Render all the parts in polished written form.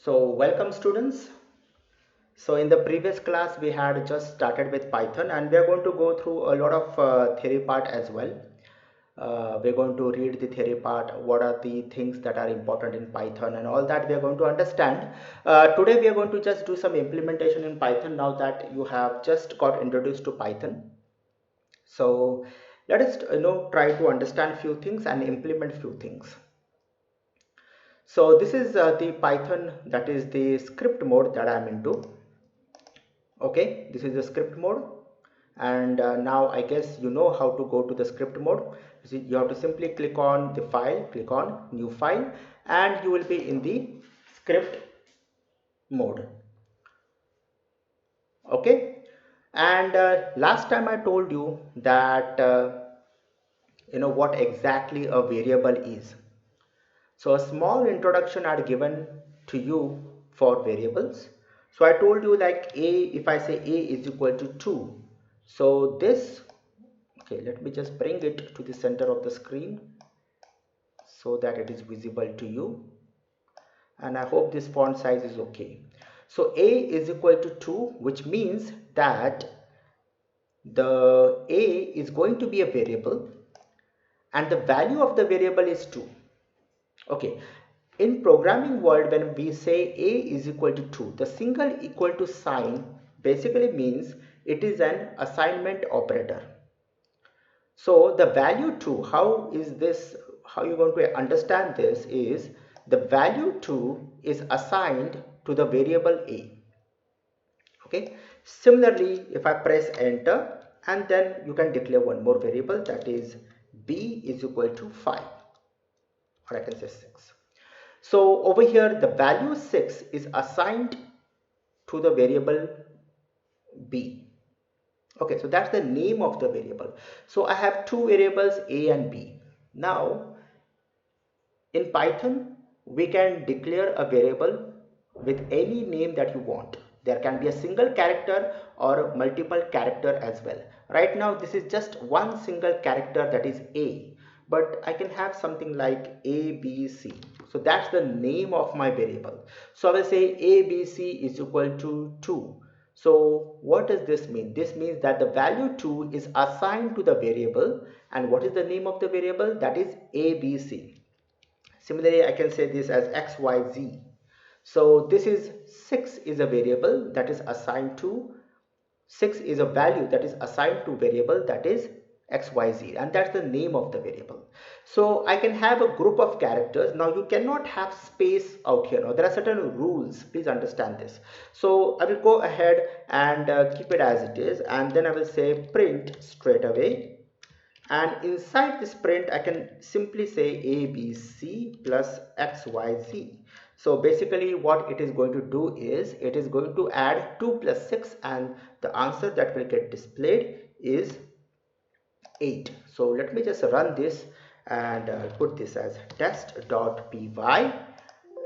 So welcome students. So in the previous class we had just started with Python and we are going to go through a lot of theory part as well. We're going to read the theory part, what are the things that are important in Python and all that we are going to understand. Today we are going to just do some implementation in Python now that you have just got introduced to Python. So let us try to understand few things and implement few things. So this is the Python, that is the script mode that I'm into. Okay, this is the script mode, and now I guess you know how to go to the script mode. You have to simply click on the file, click on new file, and you will be in the script mode. Okay, and last time I told you that what exactly a variable is. So a small introduction are given to you for variables. So I told you like a, if I say a is equal to 2, so this, okay, let me just bring it to the center of the screen so that it is visible to you, and I hope this font size is okay. So a is equal to 2, which means that the a is going to be a variable and the value of the variable is 2. Okay, in programming world, when we say a is equal to 2, the single equal to sign basically means it is an assignment operator. So the value 2, how is this, how you going to understand this is the value 2 is assigned to the variable a. Okay, similarly if I press enter, and then you can declare one more variable, that is b is equal to 5, or I can say 6. So over here the value 6 is assigned to the variable b. Okay, so that's the name of the variable. So I have two variables a and b. Now in Python we can declare a variable with any name that you want. There can be a single character or multiple character as well. Right now this is just one single character, that is a, but I can have something like ABC. So that's the name of my variable. So I will say ABC is equal to 2. So what does this mean? This means that the value 2 is assigned to the variable, and what is the name of the variable? That is ABC. Similarly, I can say this as XYZ. So this is 6 is a variable that is assigned to, 6 is a value that is assigned to variable that is XYZ, and that's the name of the variable. So I can have a group of characters. Now you cannot have space out here. Now there are certain rules, please understand this. So I will go ahead and keep it as it is, and then I will say print straight away, and inside this print I can simply say ABC plus XYZ. So basically what it is going to do is it is going to add 2 plus 6, and the answer that will get displayed is 8. So let me just run this and put this as test.py,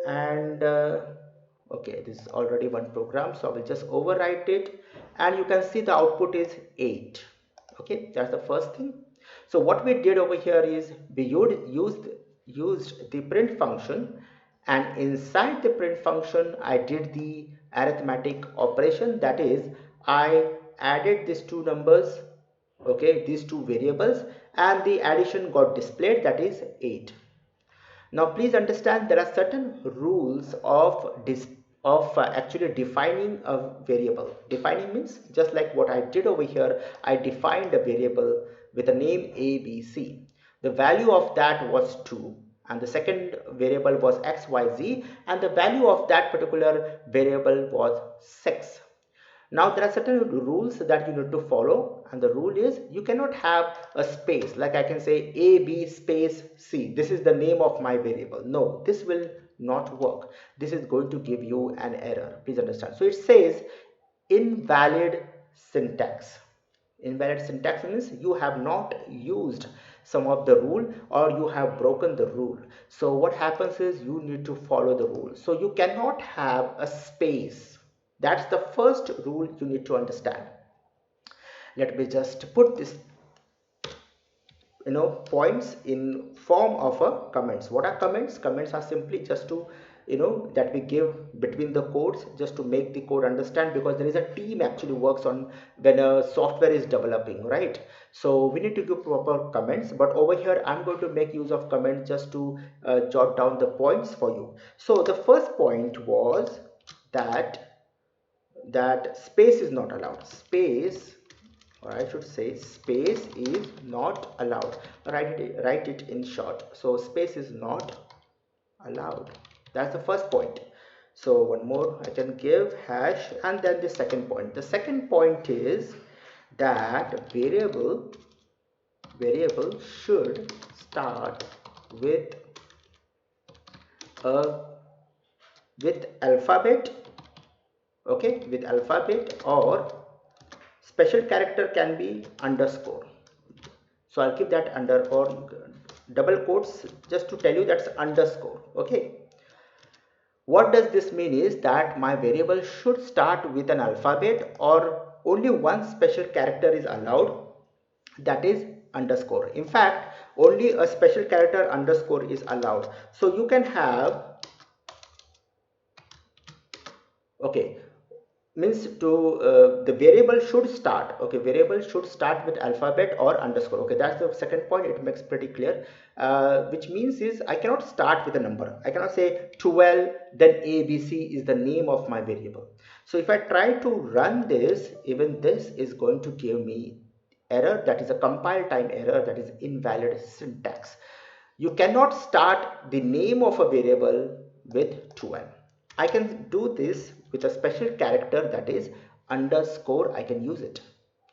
and okay, this is already one program, so I will just overwrite it, and you can see the output is 8. Okay, that's the first thing. So what we did over here is we used the print function, and inside the print function I did the arithmetic operation, that is I added these two numbers, okay, these two variables, and the addition got displayed, that is 8. Now please understand there are certain rules of actually defining a variable. Defining means just like what I did over here, I defined a variable with a name ABC. The value of that was 2, and the second variable was XYZ, and the value of that particular variable was 6. Now there are certain rules that you need to follow, and the rule is you cannot have a space, like I can say AB space C. This is the name of my variable. No, this will not work. This is going to give you an error. Please understand. So it says invalid syntax. Invalid syntax means you have not used some of the rule, or you have broken the rule. So what happens is you need to follow the rule. So you cannot have a space. That's the first rule you need to understand. Let me just put this points in form of a comments. What are comments? Comments are simply just to that we give between the codes, just to make the code understand, because there is a team actually works on when a software is developing, right? So we need to give proper comments, but over here I'm going to make use of comments just to jot down the points for you. So the first point was that space is not allowed. Space, or I should say space is not allowed. Write it in short. So space is not allowed. That's the first point. So one more I can give hash, and then the second point. The second point is that variable should start with a with alphabet, okay, with alphabet, or special character can be underscore. So I'll keep that under or double quotes just to tell you that's underscore. Okay, what does this mean is that my variable should start with an alphabet, or only one special character is allowed, that is underscore. In fact, only a special character underscore is allowed. So you can have, okay, means to the variable should start, okay, variable should start with alphabet or underscore. Okay, that's the second point. It makes pretty clear, which means is I cannot start with a number. I cannot say 12 then abc is the name of my variable. So if I try to run this, even this is going to give me error, that is a compile time error, that is invalid syntax. You cannot start the name of a variable with 12. I can do this with a special character, that is underscore. I can use it.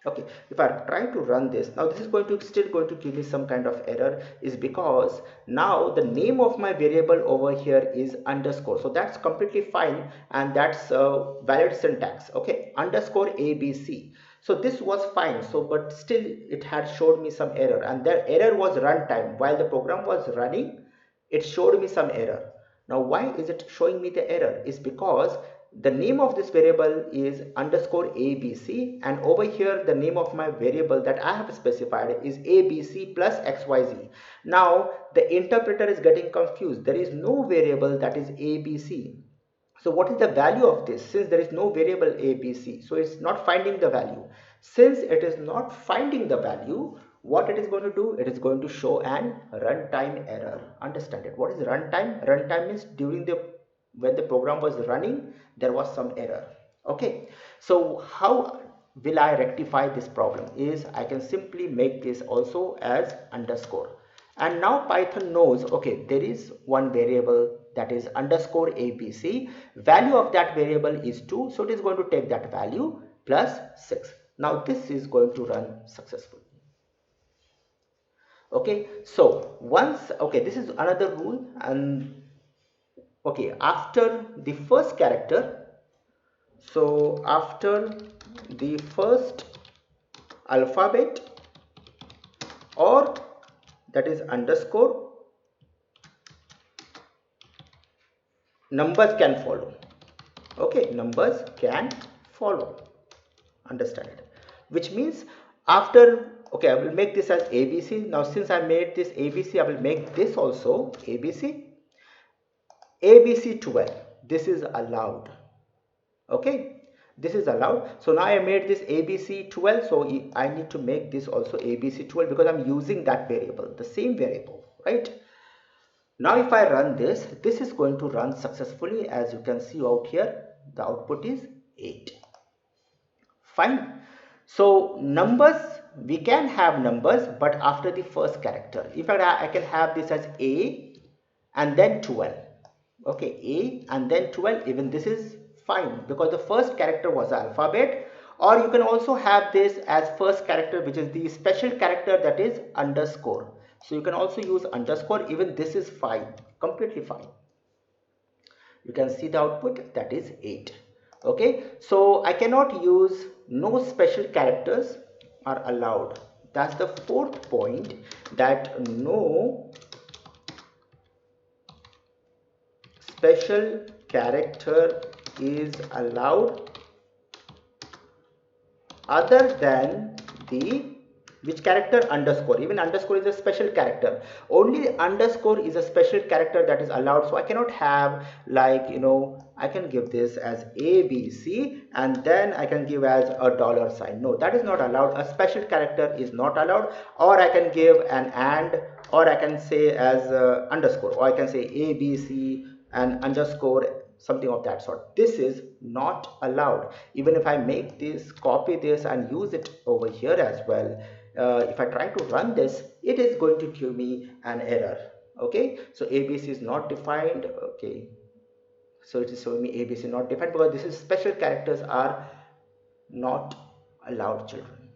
Okay, if I try to run this now, this is going to still going to give me some kind of error, is because now the name of my variable over here is underscore. So that's completely fine, and that's valid syntax. Okay, underscore abc. So this was fine. So but still it had showed me some error, and the error was runtime. While the program was running, it showed me some error. Now why is it showing me the error? Is because the name of this variable is underscore abc, and over here the name of my variable that I have specified is abc plus xyz. Now the interpreter is getting confused. There is no variable that is abc. So what is the value of this? Since there is no variable abc, so it's not finding the value. Since it is not finding the value, what it is going to do? It is going to show an runtime error. Understand it? What is runtime? Runtime means during the when the program was running, there was some error. Okay, so how will I rectify this problem? Is I can simply make this also as underscore, and now Python knows, okay, there is one variable that is underscore abc. Value of that variable is 2, so it is going to take that value plus 6. Now this is going to run successfully. Okay, so once, okay, this is another rule. And okay, after the first character, so after the first alphabet, or that is underscore, numbers can follow. Okay, numbers can follow. Understand it? Which means after, okay, I will make this as abc. Now since I made this abc, I will make this also abc. abc 12, this is allowed. Okay, this is allowed. So now I made this abc 12, so I need to make this also abc 12, because I'm using that variable, the same variable, right? Now if I run this, this is going to run successfully. As you can see out here, the output is 8. Fine. So numbers, we can have numbers, but after the first character. In fact, I can have this as a and then 12. Okay, a and then 12. Even this is fine, because the first character was alphabet. Or you can also have this as first character, which is the special character, that is underscore. So you can also use underscore. Even this is fine, completely fine. You can see the output, that is 8. Okay, so I cannot use, no special characters are allowed. That's the fourth point, that no special character is allowed other than the Which character? Underscore. Even underscore is a special character. Only underscore is a special character that is allowed. So I cannot have, like, I can give this as ABC and then I can give as a dollar sign. No, that is not allowed. A special character is not allowed. Or I can give an and, or I can say as underscore, or I can say ABC and underscore, something of that sort. This is not allowed. Even if I make this, copy this and use it over here as well, if I try to run this, it is going to give me an error. Okay, so ABC is not defined. Okay, so it is showing me ABC not defined because this is special characters are not allowed, children.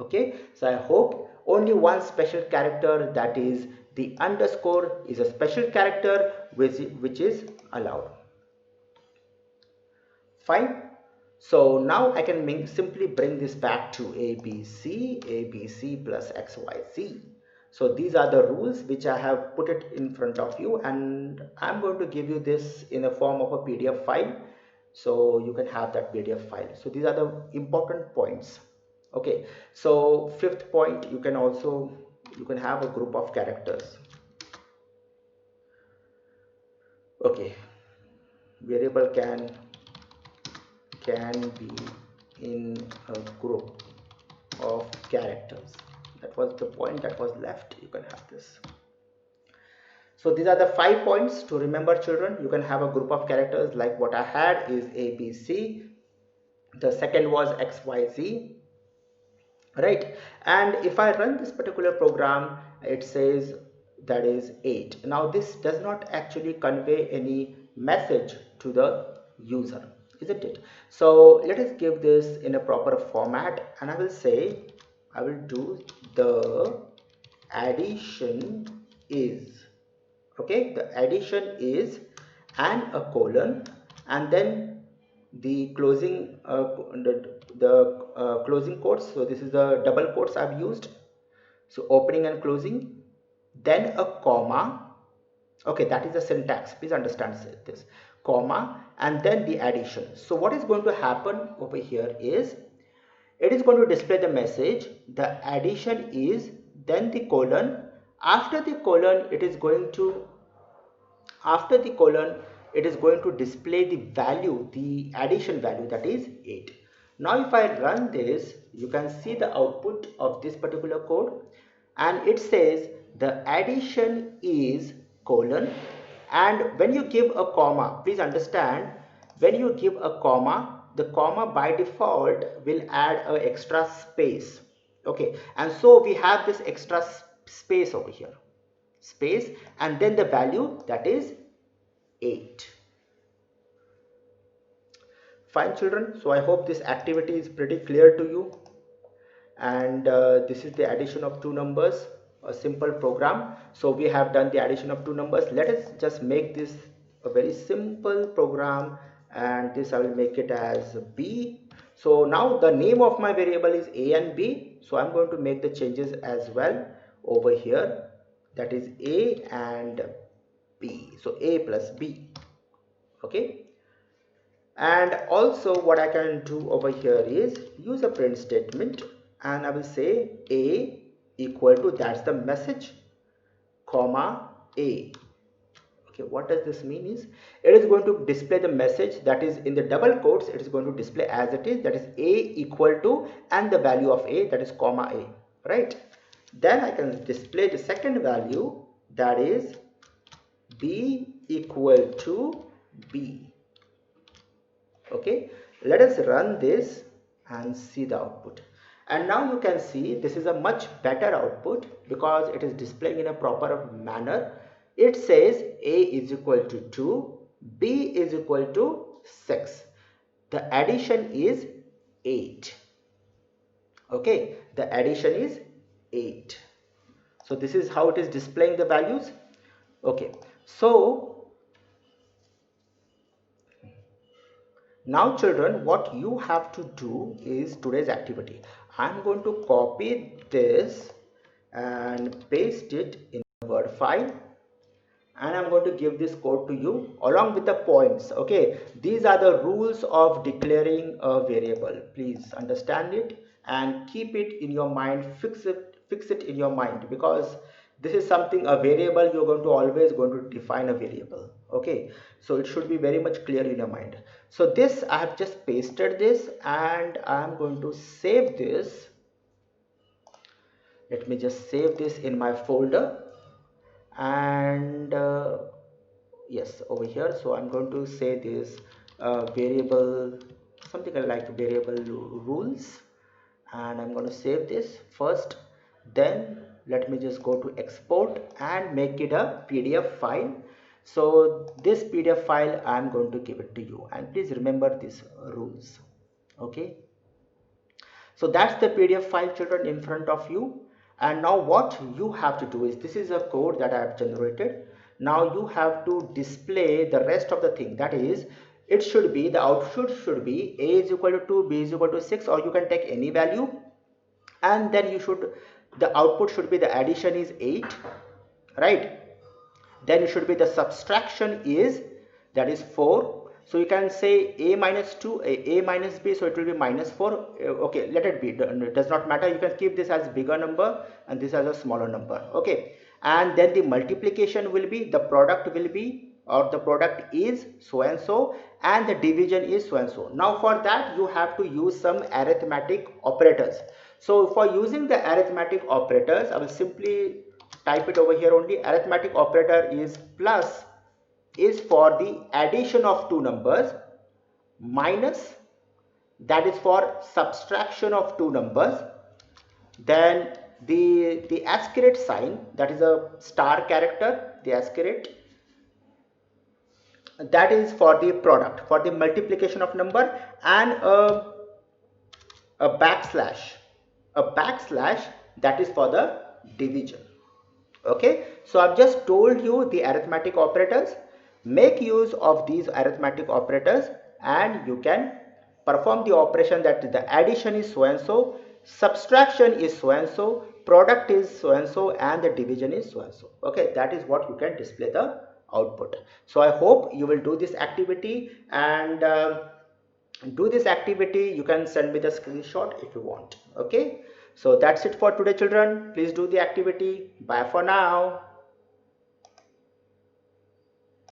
Okay, so I hope only one special character, that is the underscore, is a special character which is allowed. Fine. So now I can simply bring this back to ABC plus XYZ. So these are the rules which I have put it in front of you, and I'm going to give you this in a form of a PDF file, so you can have that PDF file. So these are the important points. Okay, so fifth point, you can have a group of characters. Okay, variable can be in a group of characters. That was the point that was left. You can have this. So these are the 5 points to remember, children. You can have a group of characters like what I had is ABC. The second was XYZ, right? And if I run this particular program, it says that is 8. Now this does not actually convey any message to the user, isn't it? So let us give this in a proper format, and I will say, I will do the addition is, okay, the addition is, and a colon, and then the closing closing quotes. So this is the double quotes I've used, so opening and closing, then a comma. Okay, that is the syntax, please understand this, comma, and then the addition. So what is going to happen over here is, it is going to display the message, the addition is, then the colon, after the colon it is going to, after the colon it is going to display the value, the addition value, that is 8. Now if I run this, you can see the output of this particular code, and it says the addition is colon, and when you give a comma, please understand, when you give a comma, the comma by default will add a extra space. Okay, and so we have this extra space over here, space, and then the value, that is 8. Fine, children. So I hope this activity is pretty clear to you, and this is the addition of two numbers, a simple program. So we have done the addition of two numbers. Let us just make this a very simple program, and this I will make it as B. So now the name of my variable is A and B, so I'm going to make the changes as well over here, that is A and B, so A plus B. Okay, and also what I can do over here is use a print statement, and I will say A equal to, that's the message, comma A. Okay, what does this mean is, it is going to display the message that is in the double quotes, it is going to display as it is, that is A equal to, and the value of A, that is comma A, right? Then I can display the second value, that is B equal to B. Okay, let us run this and see the output, and now you can see this is a much better output because it is displaying in a proper manner. It says A is equal to 2, B is equal to 6, the addition is 8. Okay, the addition is 8. So this is how it is displaying the values. Okay, so now children, what you have to do is today's activity. I'm going to copy this and paste it in a Word file, and I'm going to give this code to you along with the points. Okay, these are the rules of declaring a variable. Please understand it. and keep it in your mind, fix it in your mind, because this is something, a variable, you're going to always going to define a variable. Okay, so it should be very much clear in your mind. So this I have just pasted this, and I'm going to save this. Let me just save this in my folder, and yes, over here. So I'm going to say this variable, something like variable rules, and I'm going to save this first. Then let me just go to export and make it a PDF file. So this PDF file I'm going to give it to you, and please remember these rules. Okay, so that's the PDF file, children, in front of you. And now what you have to do is, this is a code that I have generated. Now you have to display the rest of the thing. That is, it should be, the output should be a is equal to 2, b is equal to 6, or you can take any value. And then you should, the output should be the addition is 8, right? Then it should be the subtraction is, that is 4. So you can say a minus 2, a minus b, so it will be minus 4. Okay, let it be, it does not matter. You can keep this as bigger number and this as a smaller number. Okay, and then the multiplication will be, the product will be, or the product is so and so, and the division is so and so. Now for that you have to use some arithmetic operators. So for using the arithmetic operators, I will simply type it over here only. Arithmetic operator is plus is for the addition of two numbers, minus, that is for subtraction of two numbers, then the asterisk sign, that is a star character, the asterisk, that is for the product, for the multiplication of number, and a backslash, that is for the division. Okay, so I've just told you the arithmetic operators. Make use of these arithmetic operators and you can perform the operation, that the addition is so and so, subtraction is so and so, product is so and so, and the division is so and so. Okay, that is what you can display the output. So I hope you will do this activity, and do this activity. You can send me the screenshot if you want. Okay, so that's it for today, children. Please do the activity. Bye for now.